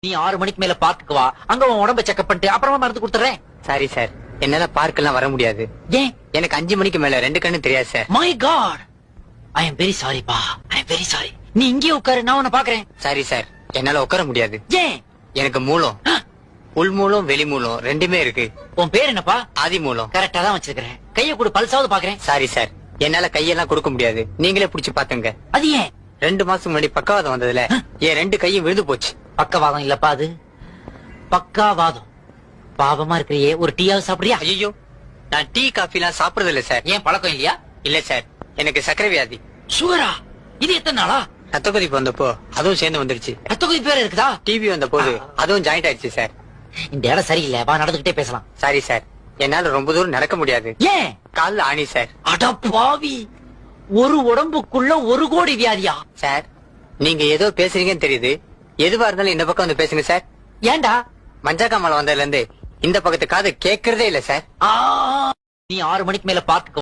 நீ 6 மணிக்கு மேல பார்க்குக்கு வா, அங்க உன் உடம்ப செக்அப் பண்ணிட்டு அப்புறமா மருந்து கொடுத்துறேன். சாரி சார், என்னால பார்க்கெல்லாம் வர முடியாது. ஏன்? எனக்கு 5 மணிக்கு மேல 2 கண்ணு தெரியாது sir. My God, I am very sorry பா, ஐ எம் வெரி சாரி. நீ இங்கே உட்காரு, நான் உன்னை பாக்குறேன். சாரி சார், என்னால உட்கார முடியாது. ஏன்? எனக்கு மூலம், உள் மூலம் வெளி மூலம் ரெண்டுமே இருக்கு. உன் பேர் என்னப்பா? ஆதி மூலம். கரெக்டா தான் வச்சிருக்கிறேன். கைய கூட பல்சாவது பாக்குறேன். சாரி சார், என்னால கையெல்லாம் கொடுக்க முடியாது. நீங்களே புடிச்சு பாத்துங்க. அது ஏன்? 2 மாசம் முன்னாடி பக்கவாதம் வந்ததுல என் 2 கையும் விழுந்து போச்சு. பக்கவாதம் இல்லப்பா, அது பக்காவாதம். பாவமா இருக்கிறியே, ஒரு டீயாவது சாப்பிடுறியா? ஐயோ, நான் டீ காஃபி எல்லாம் சாப்பிடுறது இல்ல சார். ஏன், பழக்கம் இல்லையா? இல்ல சார், எனக்கு சக்கரை வியாதி. சுகரா? இது எத்தனை நாளா? ரத்த கொதிப்பு வந்தப்போ அதுவும் சேர்ந்து வந்துருச்சு. ரத்த கொதிப்பு வேற இருக்குதா? டிவி வந்த போது அதுவும் ஜாயிண்ட் ஆயிடுச்சு சார். இந்த இடம் சரியில்லை, வா நடந்துகிட்டே பேசலாம். சாரி சார், என்னால ரொம்ப தூரம் நடக்க முடியாது. ஏன்? கால்ல ஆணி சார். அட பாவி, ஒரு உடம்புக்குள்ள 1 கோடி வியாதியா? சார், நீங்க ஏதோ பேசுறீங்கன்னு தெரியுது. எதுவா இருந்தாலும் இந்த பக்கம் வந்து பேசுங்க சார். ஏன்டா? மஞ்சக்காமலை வந்ததுல இருந்து இந்த பக்கத்து காது கேக்குறதே இல்ல சார். நீ 6 மணிக்கு மேல பார்க்க